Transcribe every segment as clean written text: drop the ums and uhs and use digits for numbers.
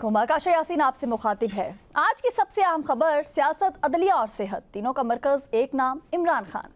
अस्सलामुअलैकुम। आकाशा यासीन आपसे मुखातिब है। आज की सबसे अहम खबर सियासत, अदलिया और सेहत तीनों का मरकज एक नाम, इमरान खान।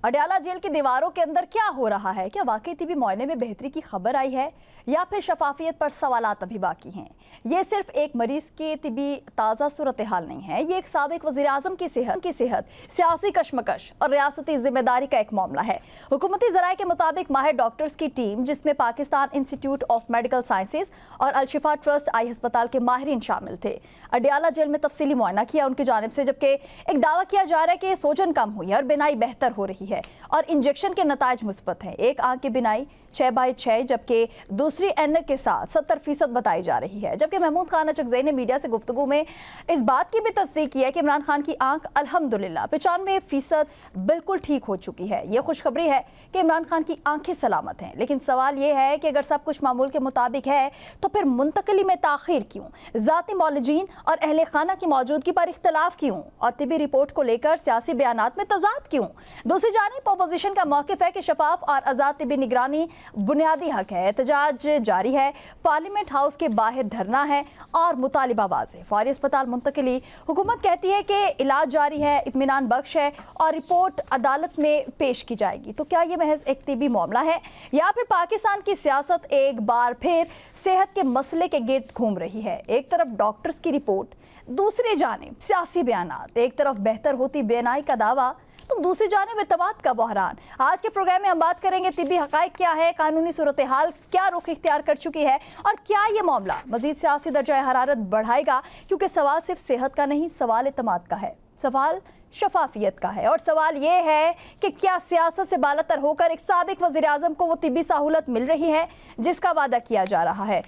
अडयाला जेल की दीवारों के अंदर क्या हो रहा है? क्या वाकई तिबी मुआयने में बेहतरी की खबर आई है या फिर शफाफियत पर सवालात अभी बाकी हैं? ये सिर्फ एक मरीज के तिबी ताज़ा सूरत हाल नहीं है, ये एक साबिक वज़ीर आज़म की सेहत, सियासी कशमकश और रियासती जिम्मेदारी का एक मामला है। हुकूमती ज़राए के मुताबिक माहिर डॉक्टर्स की टीम, जिसमें Pakistan institute of medical sciences और अल-शिफा ट्रस्ट आई अस्पताल के माहिरीन शामिल थे, अडयाला जेल में तफसीली मुआयना किया उनकी जानिब से, जबकि एक दावा किया जा रहा है कि सोजन कम हुई है और बिनाई बेहतर हो रही है और इंजेक्शन के नताइज मुस्बत हैं। एक आंख की बिनाई 6/6 जबकि दूसरी ऐनक के साथ 70% बताई जा रही है। जबकि महमूद खान अचकज़ई ने मीडिया से गुफ्तगू में इस बात की भी तस्दीक की है कि इमरान खान की आंख अल्हम्दुलिल्लाह 95% बिल्कुल ठीक हो चुकी है। यह खुशखबरी है कि इमरान खान की आंखें सलामत हैं, लेकिन सवाल यह है कि अगर सब कुछ मामूल के मुताबिक है तो फिर मुंतकली में ताखीर क्यों? ज़ाती मौलजीन और अहले खाना की मौजूदगी पर इख्तलाफ क्यों? और तिबी रिपोर्ट को लेकर सियासी बयानात में तजाद क्यों? दूसरी जानिब अपोजिशन का मौक़िफ़ है कि शफाफ और आज़ाद तिबी निगरानी बुनियादी हक है। एहतजाज जारी है, पार्लियामेंट हाउस के बाहर धरना है और मुतालिबा वाज़ेह, फौरी अस्पताल मुंतकली। हुकूमत कहती है कि इलाज जारी है, इत्मीनान बख्श है और रिपोर्ट अदालत में पेश की जाएगी। तो क्या ये महज एक तिबी मामला है या फिर पाकिस्तान की सियासत एक बार फिर सेहत के मसले के गिर्द घूम रही है? एक तरफ डॉक्टर्स की रिपोर्ट, दूसरी जानिब सियासी बयानात, एक तरफ बेहतर होती बेनाई का दावा तो दूसरी जानिब एतमाद का बहरान। आज के प्रोग्राम में हम बात करेंगे तिबी हक़ाइक़ क्या है, कानूनी सूरत हाल क्या रुख इख्तियार कर चुकी है और क्या ये मामला मज़ीद सियासी दर्जा हरारत बढ़ाएगा, क्योंकि सवाल सिर्फ सेहत का नहीं, सवाल एतमाद का है, सवाल शफाफियत का है और सवाल ये है कि क्या सियासत से बालातर होकर एक साबिक वज़ीर आज़म को वो तिबी सहूलत मिल रही है जिसका वादा किया जा रहा है।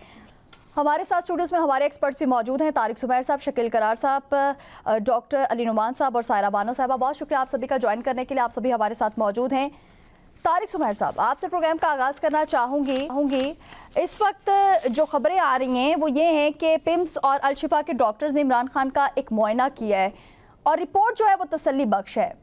हमारे साथ स्टूडियोज़ में हमारे एक्सपर्ट्स भी मौजूद हैं, तारिक सुमैर साहब, शकील करार साहब, डॉक्टर अली नुमान साहब और सायरा बानो साहबा। बहुत शुक्रिया आप सभी का ज्वाइन करने के लिए, आप सभी हमारे साथ मौजूद हैं। तारिक सुमैर साहब, आपसे प्रोग्राम का आगाज़ करना चाहूँगी। इस वक्त जो खबरें आ रही हैं वो ये हैं कि पिम्स और अल-शिफा के डॉक्टर्स ने इमरान खान का एक मुआयना किया है और रिपोर्ट जो है वो तसल्ली बख्श है।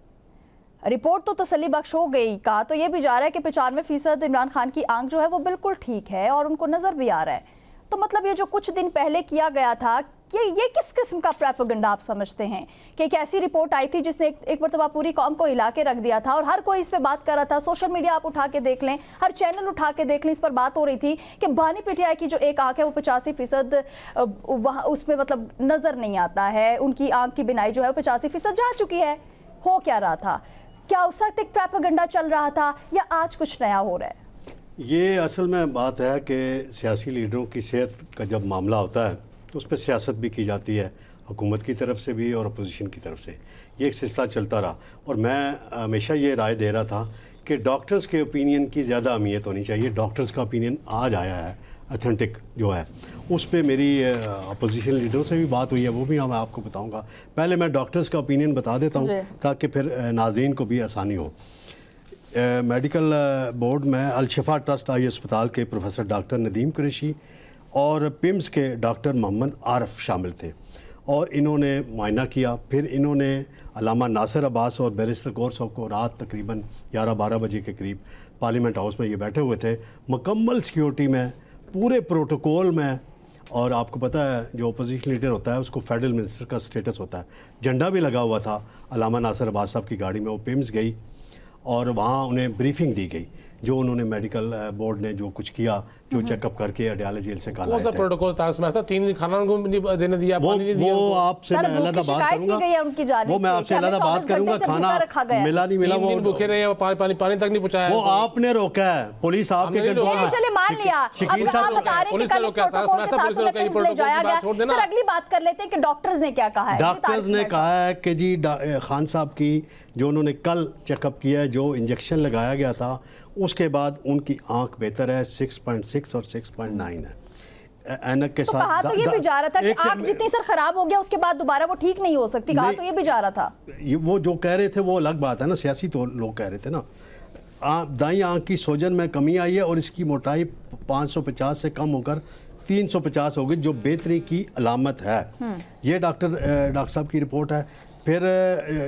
रिपोर्ट तो तसल्ली बख्श हो गई, कहा तो ये भी जा रहा है कि 95% इमरान खान की आंख जो है वो बिल्कुल ठीक है और उनको नज़र भी आ रहा है। तो मतलब ये जो कुछ दिन पहले किया गया था कि ये किस किस्म का प्रोपेगेंडा आप समझते हैं कि एक ऐसी रिपोर्ट आई थी जिसने एक मरतबा पूरी कौम को हिला के रख दिया था और हर कोई इस पे बात कर रहा था। सोशल मीडिया आप उठा के देख लें, हर चैनल उठा के देख लें, इस पर बात हो रही थी कि बानी पीटीआई की जो एक आंख है वो 85% वहाँ उसमें मतलब नज़र नहीं आता है, उनकी आंख की बिनाई जो है वो 85% जा चुकी है। हो क्या रहा था? क्या उस वक्त एक प्रोपेगेंडा चल रहा था या आज कुछ नया हो रहा है? ये असल में बात है कि सियासी लीडरों की सेहत का जब मामला होता है तो उस पर सियासत भी की जाती है, हुकूमत की तरफ से भी और अपोजिशन की तरफ से। ये एक सिलसिला चलता रहा और मैं हमेशा ये राय दे रहा था कि डॉक्टर्स के ओपिनियन की ज़्यादा अहमियत होनी चाहिए। डॉक्टर्स का ओपिनियन आज आया है, अथेंटिक जो है, उस पर मेरी अपोजिशन लीडरों से भी बात हुई है, वो भी मैं आपको बताऊँगा। पहले मैं डॉक्टर्स का ओपिनियन बता देता हूँ ताकि फिर नाज़रीन को भी आसानी हो। मेडिकल बोर्ड में अल-शिफा ट्रस्ट आई अस्पताल के प्रोफेसर डॉक्टर नदीम कुरैशी और पिम्स के डॉक्टर मोहम्मद आरफ शामिल थे और इन्होंने मुआयना किया। फिर इन्होंने अल्लामा नासिर अब्बास और बैरिस्टर गौर साहब को रात तकरीबन 11-12 बजे के करीब पार्लियामेंट हाउस में ये बैठे हुए थे, मुकम्मल सिक्योरिटी में, पूरे प्रोटोकॉल में। और आपको पता है जो अपोजिशन लीडर होता है उसको फेडरल मिनिस्टर का स्टेटस होता है, झंडा भी लगा हुआ था अल्लामा नासिर अब्बास साहब की गाड़ी में। वो पिम्स गई और वहाँ उन्हें ब्रीफिंग दी गई जो उन्होंने मेडिकल बोर्ड ने जो कुछ किया, जो चेकअप करके अडयाला जेल से कहा था। प्रोटोकॉल था 3 दिन खाना उनको देने दिया, वो आपसे मैं अलग बात करूंगा, वो मैं आपसे अलग बात करूंगा। खाना मिला नहीं मिला, वो भूखे रहे, पानी तक नहीं पहुंचाया, वो आपने रोका है, पुलिस आपके कंट्रोल में। चलिए मान लिया, शकील साहब पुलिस ने रोका था, अगली बात कर लेते हैं कि डॉक्टर्स ने क्या कहा है। डॉक्टर्स ने कहा है कि जी खान साहब की जो उन्होंने कल चेकअप किया है, जो इंजेक्शन लगाया गया था उसके बाद उनकी आंख बेहतर है, 6.6 और 6.9 है ऐनक के साथ। कहा तो ये भी जा रहा था कि आंख जितनी सर खराब हो गया उसके बाद दोबारा वो ठीक नहीं हो सकती, कहा तो ये भी जा रहा था। वो जो कह रहे थे वो अलग बात है ना, सियासी तो लोग कह रहे थे ना। दाई आंख की सोजन में कमी आई है और इसकी मोटाई 550 से कम होकर 350 हो गई, जो बेहतरी की अलामत है। ये डॉक्टर साहब की रिपोर्ट है। फिर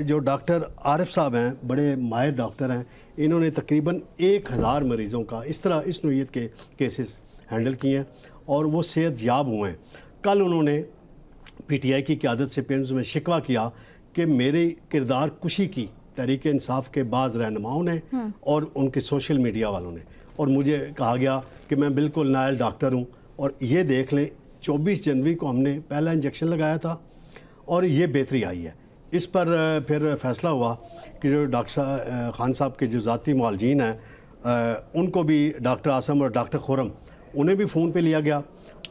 जो डॉक्टर आरिफ साहब हैं, बड़े माहिर डॉक्टर हैं, इन्होंने तकरीबन 1000 मरीज़ों का इस तरह इस नोयत के केसेस हैंडल किए हैं और वो सेहत याब हुए हैं। कल उन्होंने पीटीआई की क़यादत से पेम्स में शिकवा किया कि मेरे किरदार कुशी की तहरीक इंसाफ के बाज़ रहनुमाओं ने और उनके सोशल मीडिया वालों ने, और मुझे कहा गया कि मैं बिल्कुल नायल डॉक्टर हूँ। और ये देख लें 24 जनवरी को हमने पहला इंजेक्शन लगाया था और ये बेहतरी आई है। इस पर फिर फैसला हुआ कि जो डॉक्टर खान साहब के जो ज़ाती मुआलजीन हैं उनको भी डॉक्टर आसम और डॉक्टर खुरम उन्हें भी फ़ोन पे लिया गया,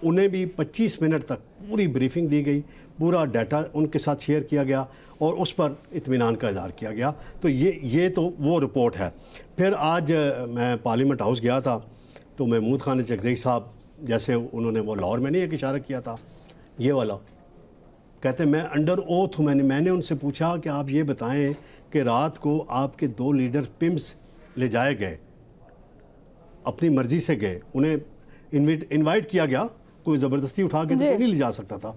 उन्हें भी 25 मिनट तक पूरी ब्रीफिंग दी गई, पूरा डाटा उनके साथ शेयर किया गया और उस पर इत्मीनान का इज़हार किया गया। तो ये तो वो रिपोर्ट है। फिर आज मैं पार्लियामेंट हाउस गया था तो महमूद खान चकजई साहब, जैसे उन्होंने वो लाहौर में नहीं एक इशारा किया था, ये वाला कहते मैं अंडर ओथ हूँ। मैंने उनसे पूछा कि आप ये बताएं कि रात को आपके 2 लीडर पिम्स ले जाए गए, अपनी मर्ज़ी से गए, उन्हें इनवाइट किया गया, कोई ज़बरदस्ती उठा के तो नहीं ले जा सकता था।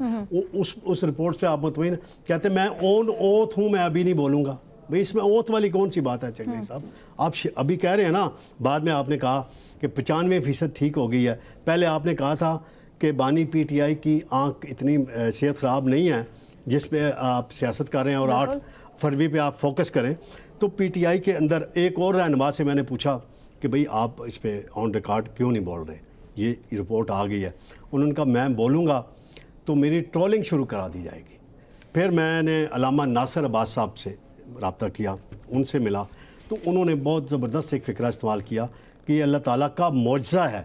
उस रिपोर्ट पे आप मुतमईन? कहते मैं ऑन ओथ हूँ, मैं अभी नहीं बोलूँगा। भाई इसमें ओथ वाली कौन सी बात है चकजई साहब? आप अभी कह रहे हैं ना, बाद में आपने कहा कि 95% ठीक हो गई है। पहले आपने कहा था कि बानी पीटीआई की आंख इतनी सेहत ख़राब नहीं है जिस पे आप सियासत कर रहे हैं और 8 फरवरी पे आप फोकस करें। तो पीटीआई के अंदर एक और रहनुमा से मैंने पूछा कि भाई आप इस पे ऑन रिकॉर्ड क्यों नहीं बोल रहे, ये रिपोर्ट आ गई है। उन्होंने कहा मैं बोलूँगा तो मेरी ट्रोलिंग शुरू करा दी जाएगी। फिर मैंने अल्लामा नासिर अब्बास साहब से रब्ता किया, उनसे मिला, तो उन्होंने बहुत ज़बरदस्त एक फ़िक्रा इस्तेमाल किया कि अल्लाह ताला का मौजज़ा है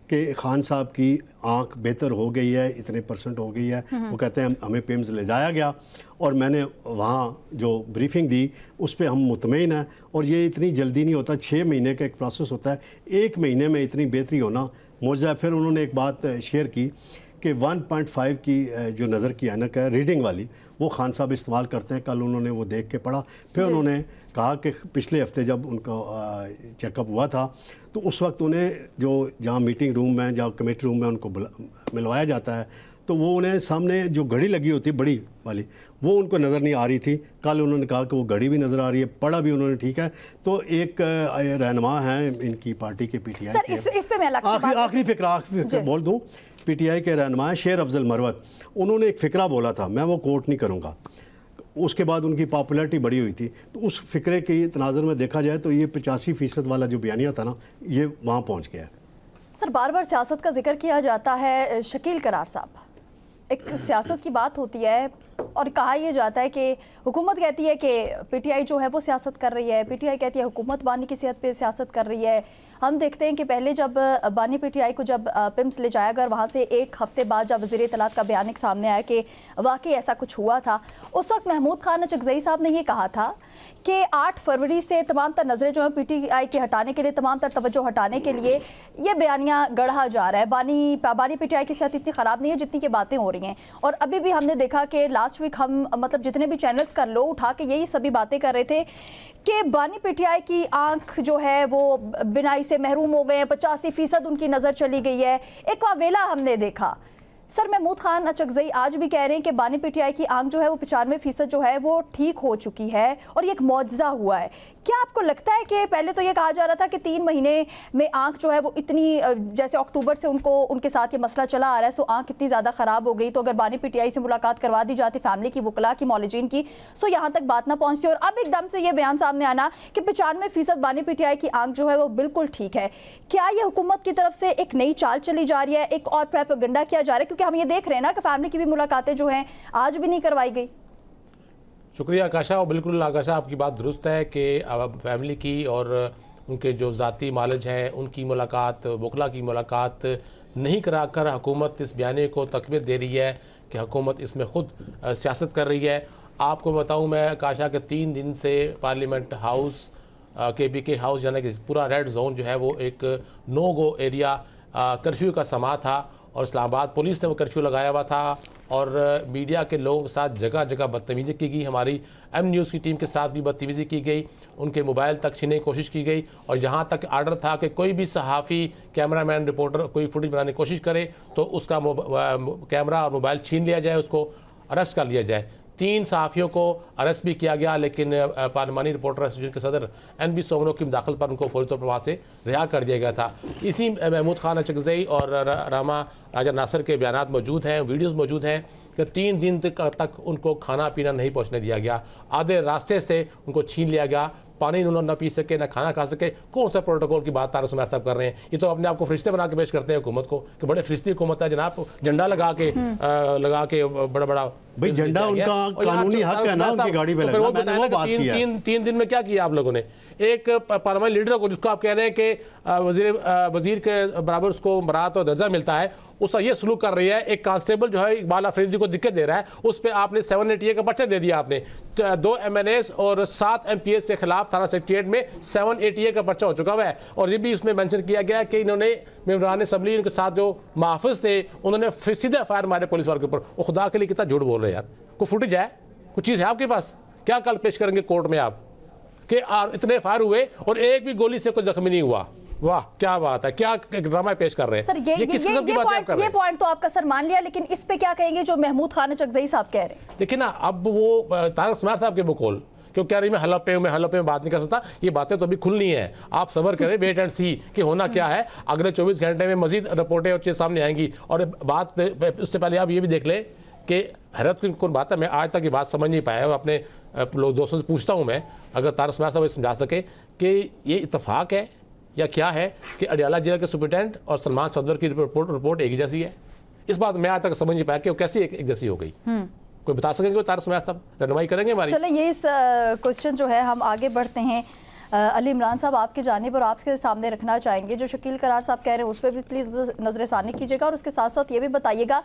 कि खान साहब की आंख बेहतर हो गई है, इतने % हो गई है। वो कहते हैं हमें पिम्स ले जाया गया और मैंने वहाँ जो ब्रीफिंग दी उस पर हम मुतमईन हैं। और ये इतनी जल्दी नहीं होता, 6 महीने का एक प्रोसेस होता है, 1 महीने में इतनी बेहतरी होना मौजज़ा। फिर उन्होंने एक बात शेयर की कि 1.5 की जो नज़र की ऐनक है रीडिंग वाली, वो खान साहब इस्तेमाल करते हैं। कल उन्होंने वो देख के पढ़ा। फिर उन्होंने कहा कि पिछले हफ्ते जब उनका चेकअप हुआ था तो उस वक्त उन्हें जो जहाँ मीटिंग रूम में, जहाँ कमेटी रूम में उनको मिलवाया जाता है, तो वो उन्हें सामने जो घड़ी लगी होती है बड़ी वाली, वो उनको नज़र नहीं आ रही थी। कल उन्होंने कहा कि वो घड़ी भी नज़र आ रही है, पढ़ा भी उन्होंने ठीक है। तो एक रहनुमा हैं इनकी पार्टी के पीटीआई के, इस पे मैं आखिरी फिक्रा बोल दूँ, पीटीआई के रहनुमा शेर अफजल मरवत, उन्होंने एक फ़िक्रा बोला था, मैं वो कोट नहीं करूँगा। उसके बाद उनकी पॉपुलैरिटी बड़ी हुई थी। तो उस फ़िक्रे के तनाज़ुर में देखा जाए तो ये 85% वाला जो बयानिया था ना, ये वहाँ पहुँच गया है। सर बार बार सियासत का जिक्र किया जाता है। शकील करार साहब, एक सियासत की बात होती है और कहा यह जाता है कि हुकूमत कहती है कि पीटीआई जो है वो सियासत कर रही है, पीटीआई कहती है हुकूमत बानी की सेहत पे सियासत कर रही है। हम देखते हैं कि पहले जब बानी पीटीआई को जब पिम्स ले जाया गया, वहाँ से 1 हफ्ते बाद जब वज़ीर इत्तलात का बयान सामने आया कि वाकई ऐसा कुछ हुआ था, उस वक्त महमूद खान चकजई साहब ने ये कहा था कि 8 फरवरी से तमाम तर नज़रें जो हैं पीटीआई के हटाने के लिए, तमाम तर तवज्जो हटाने के लिए ये बयानिया गढ़ा जा रहा है। बानी पीटीआई की सेहत इतनी ख़राब नहीं है जितनी की बातें हो रही हैं। और अभी भी हमने देखा कि लास्ट वीक हम मतलब जितने भी चैनल्स कर लो उठा के यही सभी बातें कर रहे थे कि बानी पीटीआई की आंख जो है वो बिनाई से महरूम हो गए हैं, 85% उनकी नज़र चली गई है। एक वावेला हमने देखा। सर महमूद खान चकजई आज भी कह रहे हैं कि बानी पीटीआई की आंख जो है वो 95% जो है वो ठीक हो चुकी है और ये एक मौजज़ा हुआ है। क्या आपको लगता है कि पहले तो ये कहा जा रहा था कि 3 महीने में आंख जो है वो इतनी, जैसे अक्टूबर से उनके साथ ये मसला चला आ रहा है, सो आंख इतनी ज़्यादा ख़राब हो गई, तो अगर बानी पीटीआई से मुलाकात करवा दी जाती फैमिली की, वकला की, मौलजीन की, सो यहाँ तक बात ना पहुँचती। और अब एकदम से ये बयान सामने आना कि 95% बानी पीटीआई की आंख जो है वो बिल्कुल ठीक है। क्या ये हुकूमत की तरफ से एक नई चाल चली जा रही है, एक और प्रोपेगेंडा किया जा रहा है? क्योंकि हम ये देख रहे हैं ना कि फैमिली की भी मुलाकातें जो हैं आज भी नहीं करवाई गई। शुक्रिया आकाशा। और बिल्कुल आकाशा आपकी बात दुरुस्त है कि अब फैमिली की और उनके जो ज़ाती मालिज हैं उनकी मुलाकात, वकला की मुलाकात नहीं कराकर हुकूमत इस बयाने को तकवीर दे रही है कि हुकूमत इसमें ख़ुद सियासत कर रही है। आपको बताऊं मैं आकाशा के 3 दिन से पार्लियामेंट हाउस KPK हाउस यानी कि पूरा रेड जोन जो है वो एक नो गो एरिया, कर्फ्यू का समा था और इस्लामाबाद पुलिस ने वो कर्फ्यू लगाया हुआ था और मीडिया के लोगों के साथ जगह जगह बदतमीज़ी की गई। हमारी M न्यूज़ की टीम के साथ भी बदतमीज़ी की गई, उनके मोबाइल तक छीनने की कोशिश की गई और यहाँ तक आर्डर था कि कोई भी सहाफ़ी, कैमरामैन, रिपोर्टर कोई फुटेज बनाने की कोशिश करे तो उसका कैमरा और मोबाइल छीन लिया जाए, उसको अरेस्ट कर लिया जाए। 3 सहाफ़ियों को अरेस्ट भी किया गया, लेकिन पार्लिमानी रिपोर्टर एसोसिएशन के सदर NB सोमनो की मुदाखलत पर उनको फौरी तौर पर वहाँ से रिहा कर दिया गया था। इसी महमूद खान अचकज़ई और रामा राजा नासिर के बयानात मौजूद हैं, वीडियोज़ मौजूद हैं कि 3 दिन तक उनको खाना पीना नहीं पहुँचने दिया गया, आधे रास्ते से उनको छीन लिया गया, पानी उन्होंने न पी सके, न खाना खा सके। कौन सा प्रोटोकॉल की बात तारक उस्मान साहब कर रहे हैं? ये तो अपने आप को फरिश्ते बना के पेश करते हैं हुकूमत को कि बड़े फरिश्ती हुकूमत है जनाब, झंडा लगा के बड़ा बड़ा भाई झंडा उनका कानूनी हक है ना, उनकी गाड़ी पे लगना। मैंने वो बात की है। 3 दिन में क्या किया आप लोगों ने? एक पार्लियामेंट लीडर को, जिसको आप कह रहे हैं कि वजीर के बराबर उसको मरात और दर्जा मिलता है, उसका ये सलूक कर रही है। एक कांस्टेबल जो है इकबाल अफरीदी को दिक्कत दे रहा है, उस पर आपने 788 का पर्चा दे दिया। आपने 2 MNAs और 7 MPs के खिलाफ थाना सेक्रेटरिएट में 788 का पर्चा हो चुका हुआ है। और ये भी उसमें मेंशन किया गया कि इन्होंने मेम्बरान असम्बली, इनके साथ जो मुहाफिज थे, उन्होंने सीधा फायर मारे पुलिस वालों के ऊपर। वो खुदा के लिए कितना झूठ बोल रहे हैं यार। कोई फुटेज है, कुछ चीज़ है आपके पास? क्या कल पेश करेंगे कोर्ट में आप कि इतने फायर हुए और एक भी गोली से कोई जख्मी नहीं हुआ? वाह, क्या बात है, क्या ड्रामा पेश कर रहे हैं सर। ये पॉइंट तो आपका सर मान लिया, लेकिन इस पे क्या कहेंगे जो महमूद खान अचकज़ई साहब कह रहे हैं? देखिए ना, अब वो तारक उस्मान साहब के बकौल क्यों कह रही मैं हलफ पे बात नहीं कर सकता। ये बातें तो अभी खुलनी है, आप सब्र करें, वेट एंड सी कि होना क्या है। अगले 24 घंटे में मजीद रिपोर्टें और चीज़ सामने आएंगी। और बात उससे पहले आप ये भी देख लें कि हैरत की कौन बात है, मैं आज तक ये बात समझ नहीं पाया। अपने लोग दोस्तों से पूछता हूँ मैं, अगर तारक उस्मान साहब समझा सके कि ये इत्तेफाक है या क्या है कि अडियाला जिला के सुपरिटेंडेंट और सलमान सफदर की रिपोर्ट एक ही जैसी है। इस बात मैं आज तक समझ नहीं पाया कि वो कैसी एक जैसी हो गई। कोई बता सकेंगे? तारक उस्मान साहब रहनुमाई करेंगे हमारी? चलो ये इस क्वेश्चन जो है हम आगे बढ़ते हैं। अली इमरान साहब, आपकी जानिब और आपके सामने रखना चाहेंगे जो शकील करार साहब कह रहे हैं उस पर भी प्लीज़ नजरसानी कीजिएगा, और उसके साथ साथ ये भी बताइएगा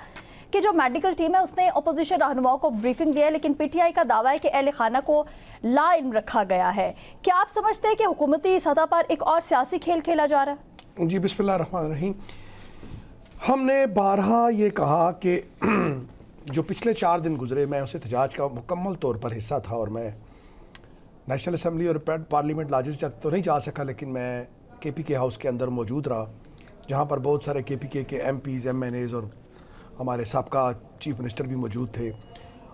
कि जो मेडिकल टीम है उसने अपोजिशन रहनुमाओं को ब्रीफिंग दिया है, लेकिन PTI का दावा है कि अहले खाना को ला इल्म रखा गया है। क्या आप समझते हैं कि हुकूमती सतह पर एक और सियासी खेल खेला जा रहा है? जी, बिस्मिल्लाहिर्रहमानिर्रहीम। हमने बारहा ये कहा कि जो पिछले 4 दिन गुजरे, मैं उस एहतजाज का मुकम्मल तौर पर हिस्सा था, और मैं नेशनल असम्बली और पार्लियामेंट लाजिज तक तो नहीं जा सका, लेकिन मैं KPK हाउस के अंदर मौजूद रहा, जहाँ पर बहुत सारे KPK के MPs, MNAs और हमारे साबका चीफ मिनिस्टर भी मौजूद थे।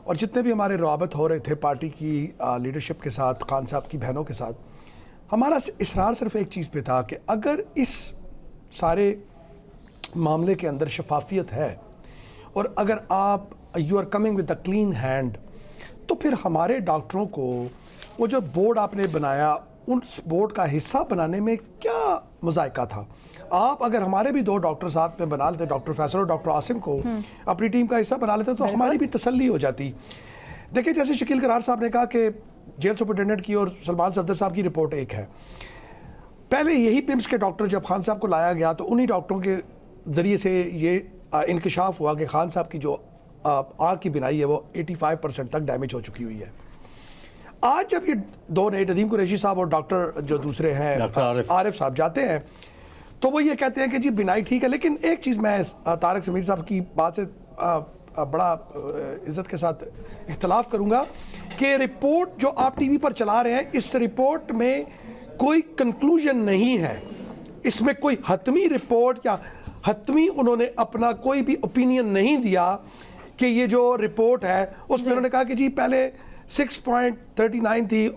और जितने भी हमारे रवाबत हो रहे थे पार्टी की लीडरशिप के साथ, खान साहब की बहनों के साथ, हमारा इसरार सिर्फ एक चीज़ पे था कि अगर इस सारे मामले के अंदर शफाफियत है और अगर आप you are coming with a clean hand, तो फिर हमारे डॉक्टरों को वो जो बोर्ड आपने बनाया, उस बोर्ड का हिस्सा बनाने में क्या मुज़ायका था? आप अगर हमारे भी 2 डॉक्टर साथ में बना लेते, डॉक्टर फैसल और डॉक्टर आसिम को अपनी टीम का हिस्सा बना लेते, तो हमारी भी तसल्ली हो जाती। देखिए, जैसे शकील करार साहब ने कहा कि जेल सुपरिटेंडेंट की और सलमान सफदर साहब की रिपोर्ट एक है। पहले यही पिम्स के डॉक्टर जब खान साहब को लाया गया तो उन्हीं डॉक्टरों के ज़रिए से ये इंकशाफ हुआ कि खान साहब की जो आँख की बिनाई है वो 85% तक डैमेज हो चुकी हुई है। आज जब ये 2 नए, नदीम कुरैशी साहब और डॉक्टर जो दूसरे हैं आरिफ साहब जाते हैं, तो वो ये कहते हैं कि जी बिनाई ठीक है। लेकिन एक चीज़ मैं तारक समीर साहब की बात से बड़ा इज़्ज़त के साथ इख्तलाफ करूँगा कि रिपोर्ट जो आप TV पर चला रहे हैं, इस रिपोर्ट में कोई कंक्लूजन नहीं है, इसमें कोई हतमी रिपोर्ट या हतमी उन्होंने अपना कोई भी ओपिनियन नहीं दिया कि ये जो रिपोर्ट है उसमें उन्होंने कहा कि जी पहले 6.39 थी,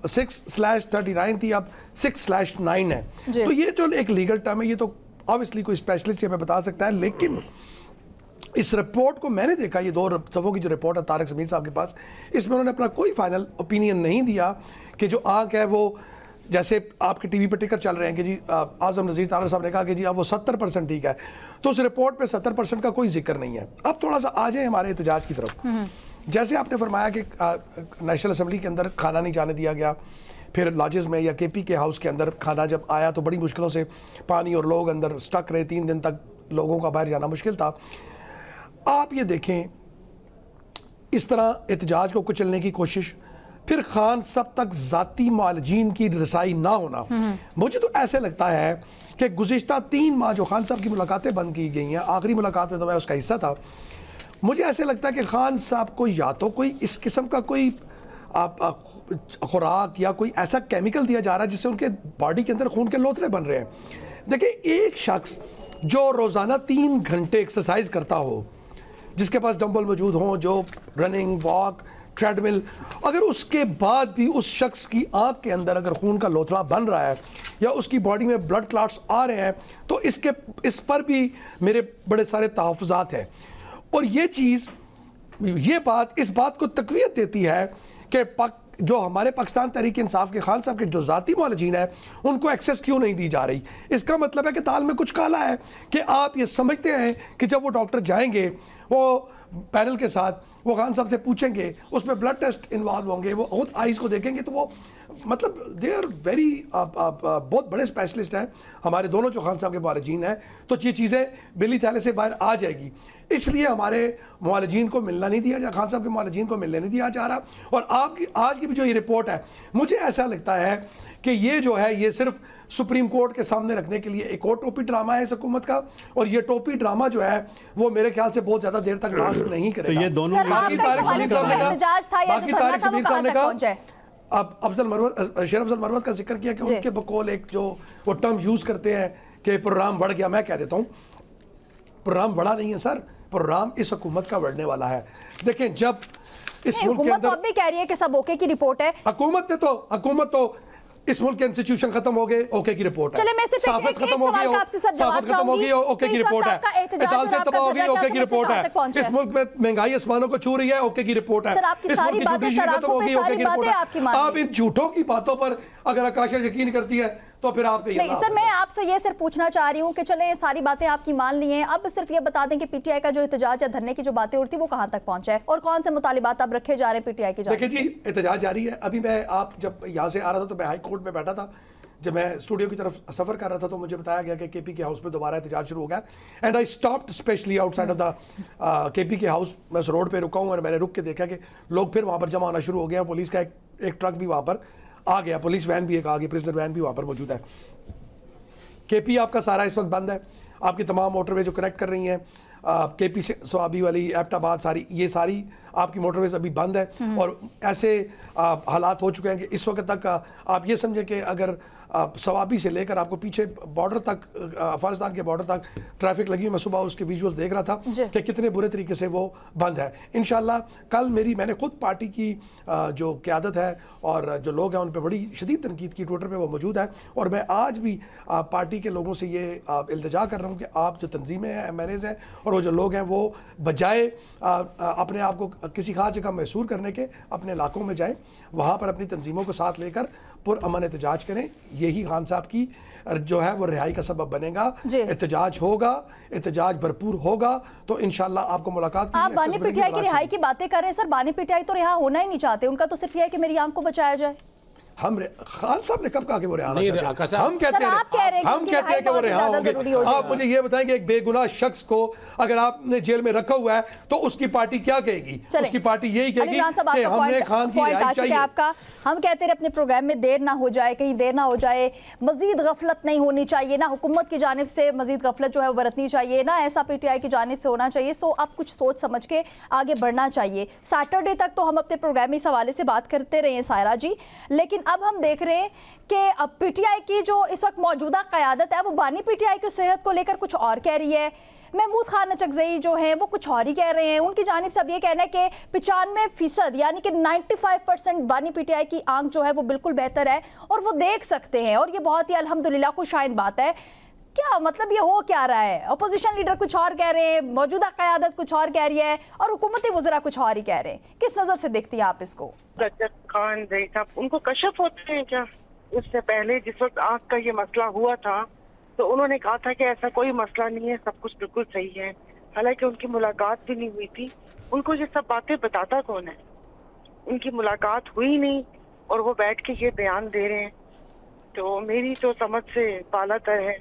6/39 थी, अब 6/9 है। तो ये जो एक लीगल टर्म है, ये तो ऑब्वियसली कोई स्पेशलिस्ट हमें बता सकता है, लेकिन इस रिपोर्ट को मैंने देखा, ये 2 सफ़ों की जो रिपोर्ट है तारक समीर साहब के पास, इसमें उन्होंने अपना कोई फाइनल ओपिनियन नहीं दिया कि जो आँख है वो, जैसे आपके TV पर टिकर चल रहे हैं कि जी आज़म नज़ीर तारक साहब ने कहा कि जी अब वो 70% ठीक है, तो उस रिपोर्ट पे 70% का कोई जिक्र नहीं है। अब थोड़ा सा आ जाए हमारे एहतजाज की तरफ। जैसे आपने फरमाया कि नेशनल असम्बली के अंदर खाना नहीं जाने दिया गया, फिर लॉजेस में या KPK हाउस के अंदर खाना जब आया तो बड़ी मुश्किलों से पानी और लोग अंदर स्टक रहे, 3 दिन तक लोगों का बाहर जाना मुश्किल था। आप ये देखें, इस तरह एहतजाज को कुचलने की कोशिश, फिर खान सब तक ज़ाती मालजीन की रसाई ना होना। मुझे तो ऐसे लगता है कि गुज़िश्ता 3 माह जो खान साहब की मुलाकातें बंद की गई हैं, आखिरी मुलाकात में तो मैं उसका हिस्सा था, मुझे ऐसे लगता है कि खान साहब को या तो कोई इस किस्म का कोई खुराक या कोई ऐसा केमिकल दिया जा रहा है जिससे उनके बॉडी के अंदर खून के लोथड़े बन रहे हैं। देखिए, एक शख्स जो रोज़ाना 3 घंटे एक्सरसाइज करता हो, जिसके पास डंबल मौजूद हों, जो रनिंग, वॉक, ट्रेडमिल, अगर उसके बाद भी उस शख्स की आंख के अंदर अगर खून का लोथड़ा बन रहा है या उसकी बॉडी में ब्लड क्लॉट्स आ रहे हैं, तो इस पर भी मेरे बड़े सारे तहफ़्फ़ुज़ात हैं। और ये बात इस बात को तक़वियत देती है कि जो हमारे पाकिस्तान तहरीक इंसाफ के खान साहब के जो ज़ाती मौलजीन है उनको एक्सेस क्यों नहीं दी जा रही। इसका मतलब है कि ताल में कुछ काला है कि आप ये समझते हैं कि जब वो डॉक्टर जाएंगे वो पैनल के साथ, वो खान साहब से पूछेंगे, उसमें ब्लड टेस्ट इन्वॉल्व होंगे, वो खुद आइज़ को देखेंगे, तो वो मतलब दे आर वेरी बहुत बड़े स्पेशलिस्ट हैं हमारे दोनों जो खान साहब के मौलजीन हैं। तो ये चीज़ें बिल्ली थैले से बाहर आ जाएगी, इसलिए हमारे मौलजीन को मिलना नहीं दिया जा, खान साहब के मौलजीन को मिलने नहीं दिया जा रहा। और आपकी आज की भी जो ये रिपोर्ट है, मुझे ऐसा लगता है कि ये जो है ये सिर्फ सुप्रीम कोर्ट के सामने रखने के लिए एक और टोपी ड्रामा है इस हुकूमत का, और ये टोपी ड्रामा जो है वो मेरे ख्याल से बहुत ज़्यादा देर तक लास्ट नहीं करेगा। तो ये दोनों बाकी तारिक शमीर साहब ने कहा, अब शेर अफजल मरवत का जिक्र किया कि उनके बकौल एक जो वो टर्म यूज करते हैं कि प्रोग्राम बढ़ गया। मैं कह देता हूँ प्रोग्राम बढ़ा नहीं है सर, प्रोग्राम इस हुकूमत का बढ़ने वाला है। देखें जब इस मुल्क के अंदर भी कह रही है कि सब ओके की रिपोर्ट है, हुकूमत तो इस मुल्क के इंस्टीट्यूशन खत्म हो गए, ओके की रिपोर्ट है। साफत खत्म हो गई, ओके की रिपोर्ट है। अदालतें तबाह हो गई, ओके की रिपोर्ट है। इस मुल्क में महंगाई आसमानों को छू रही है, ओके की रिपोर्ट है। इस मुल्क की जुडिशरी खत्म हो गई, ओके की रिपोर्ट है। आप इन झूठों की बातों पर अगर आकाशा यकीन करती है तो फिर आप नहीं सर, मैं आपसे ये सिर्फ पूछना चाह रही हूँ कि चले ये सारी बातें आपकी मान ली हैं, अब सिर्फ ये बता दें कि पीटीआई का जो एहतजाज या धरने की जो बातें उठती वो कहाँ तक पहुंचा है और कौन से मुतालिबात अब रखे जा रहे हैं पीटीआई की? देखिए जी, एहतजाज जारी है। अभी आप जब यहाँ से आ रहा था तो मैं हाई कोर्ट में बैठा था, जब मैं स्टूडियो की तरफ सफर कर रहा था तो मुझे बताया गया कि केपी के हाउस में दोबारा एहतजाज शुरू हो गया। And I stopped specially outside of the KP के हाउस। मैं उस रोड पे रुका हूँ और मैंने रुक के देखा कि लोग फिर वहाँ पर जमा होना शुरू हो गया। पुलिस का एक ट्रक भी वहाँ पर आ गया, पुलिस वैन भी एक आ गई, प्रिजनर वैन भी वहाँ पर मौजूद है। केपी आपका सारा इस वक्त बंद है, आपकी तमाम मोटरवे जो कनेक्ट कर रही हैं केपी से स्वाबी वाली, एबटाबाद, ये सारी आपकी मोटरवेज अभी बंद है। और ऐसे हालात हो चुके हैं कि इस वक्त तक आप ये समझें कि अगर सवाबी से लेकर आपको पीछे बॉर्डर तक, अफगानिस्तान के बॉर्डर तक ट्रैफिक लगी हुई। मैं सुबह उसके विजुअल्स देख रहा था कि कितने बुरे तरीके से वो बंद है। इंशाल्लाह कल मैंने खुद पार्टी की जो क़यादत है और जो लोग हैं उन पर बड़ी शदीद तनकीद की, ट्विटर पे वो मौजूद है। और मैं आज भी पार्टी के लोगों से ये इल्तिजा कर रहा हूँ कि आप जो तंजीमें हैं, MNAs हैं और वो जो लोग हैं, वो बजाय अपने आप को किसी खास जगह मैसूर करने के अपने इलाकों में जाएँ, वहाँ पर अपनी तंजीमों को साथ लेकर पुरअमन एहतजाज करें। यही खान साहब की जो है वो रिहाई का सबब बनेगा। एहतजाज होगा, एहतजाज भरपूर होगा तो इंशाल्लाह आपको मुलाकात। आप बानी पीटीआई की रिहाई की बातें कर रहे हैं सर, बानी पीटीआई तो रिहा होना ही नहीं चाहते, उनका तो सिर्फ यह है कि मेरी आंख को बचाया जाए। हम खान साहब ने कब कहा कि वो रिहा नहीं, हम कहते हैं कि वो रिहा होंगे। आप मुझे ये बताएं कि एक बेगुनाह शख्स को अगर आपने जेल में रखा हुआ है तो उसकी पार्टी क्या कहेगी? उसकी पार्टी यही कहेगी कि हमने खान की रिहाई चाहिए। आपका हम कहते रहे अपने प्रोग्राम में देर ना हो जाए, कहीं देर ना हो जाए, मजीद गफलत नहीं होनी चाहिए, ना हुकूमत की जानिब से मजीद गफलत जो है वो बरतनी चाहिए, ना ऐसा पीटीआई की जानिब से होना चाहिए। सो आप कुछ सोच समझ के आगे बढ़ना चाहिए। सैटरडे तक तो हम अपने प्रोग्राम में इस हवाले से बात करते रहे हैं सायरा जी, लेकिन अब हम देख रहे हैं कि अब पीटीआई की जो इस वक्त मौजूदा क़यादत है वो बानी पीटीआई की सेहत को लेकर कुछ और कह रही है। महमूद खान नचकज़ई जो हैं वो कुछ और ही कह रहे हैं। उनकी जानिब से अब ये कहना है कि 95% यानी कि 95% बानी पीटीआई की आंख जो है वो बिल्कुल बेहतर है और वो देख सकते हैं, और ये बहुत ही अल्हम्दुलिल्लाह खुशाइन बात है। क्या मतलब ये हो क्या रहा है? अपोजिशन लीडर कुछ और कह रहे हैं, मौजूदा क़यादत कुछ और कह रही है और हुकूमती वज़रा कुछ और ही कह रहे हैं। किस नज़र से देखती हैं आप इसको? खान साहब उनको कशफ होते हैं क्या? उससे पहले जिस वक्त आँख का ये मसला हुआ था तो उन्होंने कहा था कि ऐसा कोई मसला नहीं है, सब कुछ बिल्कुल सही है। हालांकि उनकी मुलाकात भी नहीं हुई थी। उनको ये सब बातें बताता कौन है? उनकी मुलाकात हुई नहीं और वो बैठ के ये बयान दे रहे हैं। तो मेरी तो समझ से बालातर है,